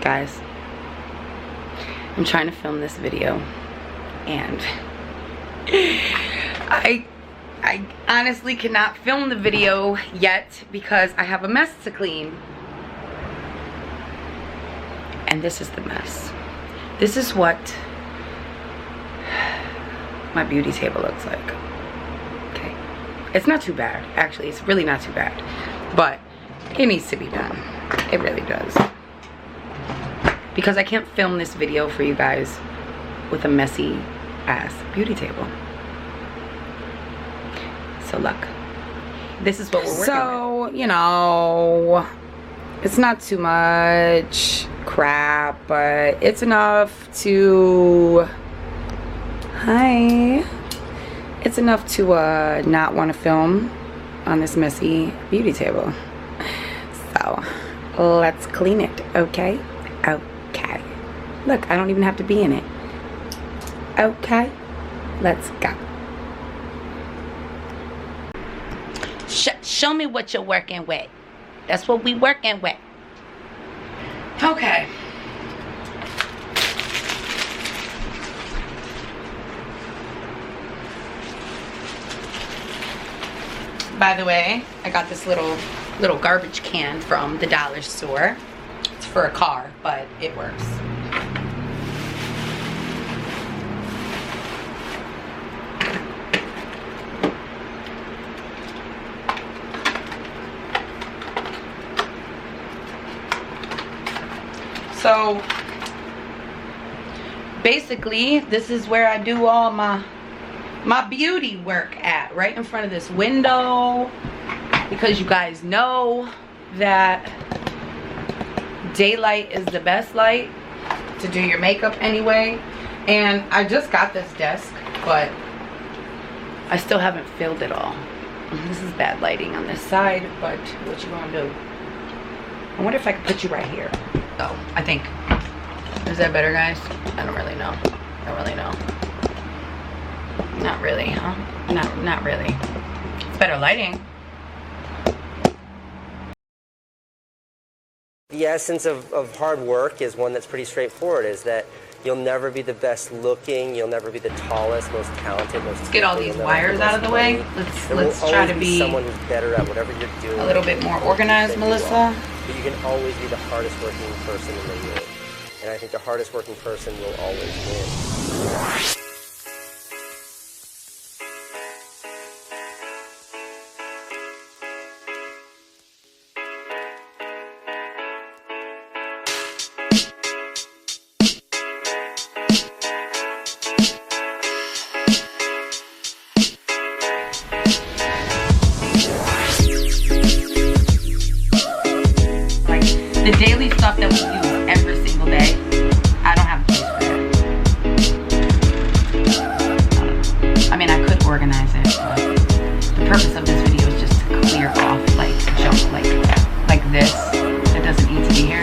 Guys, I'm trying to film this video and I honestly cannot film the video yet because I have a mess to clean. And this is the mess. This is what my beauty table looks like. Okay. It's not too bad. Actually, it's really not too bad. But it needs to be done. It really does. Because I can't film this video for you guys with a messy ass beauty table. So look, this is what we're working with. So, you know, it's not too much crap, but it's enough to, it's enough to not want to film on this messy beauty table. So let's clean it, okay? Okay. Look, I don't even have to be in it. Okay, let's go. Show me what you're working with. That's what we working with. Okay. By the way, I got this little garbage can from the dollar store. It's for a car, but it works. So basically, this is where I do all my beauty work at, right in front of this window, because you guys know that daylight is the best light to do your makeup anyway. And I just got this desk, but I still haven't filled it all. This is bad lighting on this side, but what you gonna do? I wonder if I could put you right here. Oh, I think. Is that better, guys? I don't really know. I don't really know. Not really, huh? Not really. It's better lighting. The essence of hard work is one that's pretty straightforward, is that you'll never be the best looking, you'll never be the tallest, most talented, most... Let's get all these wires out of the way. Let's try to be someone who's better at whatever you're doing. A little bit more organized, Melissa. But you can always be the hardest working person in the room. And I think the hardest working person will always win. The daily stuff that we do every single day, I don't have a place for that. I mean, I could organize it, but the purpose of this video is just to clear off like junk like this that doesn't need to be here.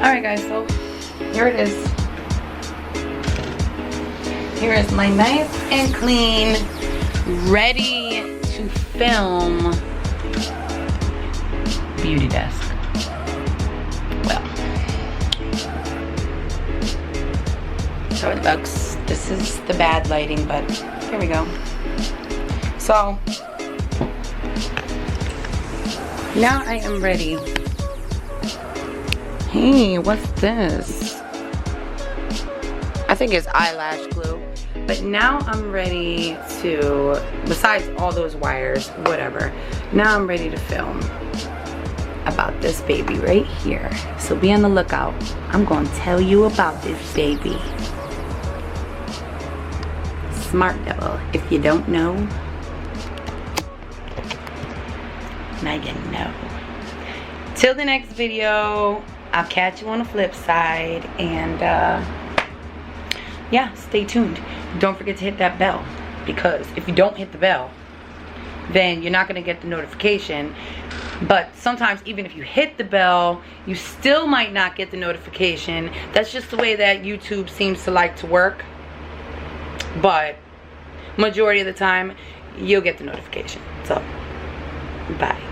Alright guys, so here it is. Here is my nice and clean, ready to film beauty desk. Well, so it looks, this is the bad lighting, but here we go. So now I am ready. Hey, what's this? I think it's eyelash glue. But now I'm ready to, besides all those wires, whatever, now I'm ready to film about this baby right here. So be on the lookout. I'm going to tell you about this baby. Smart Devil. If you don't know, now you know. Till the next video, I'll catch you on the flip side, and yeah, stay tuned. Don't forget to hit that bell, because if you don't hit the bell, then you're not going to get the notification. But sometimes even if you hit the bell, you still might not get the notification. That's just the way that YouTube seems to like to work. But majority of the time, you'll get the notification. So, bye.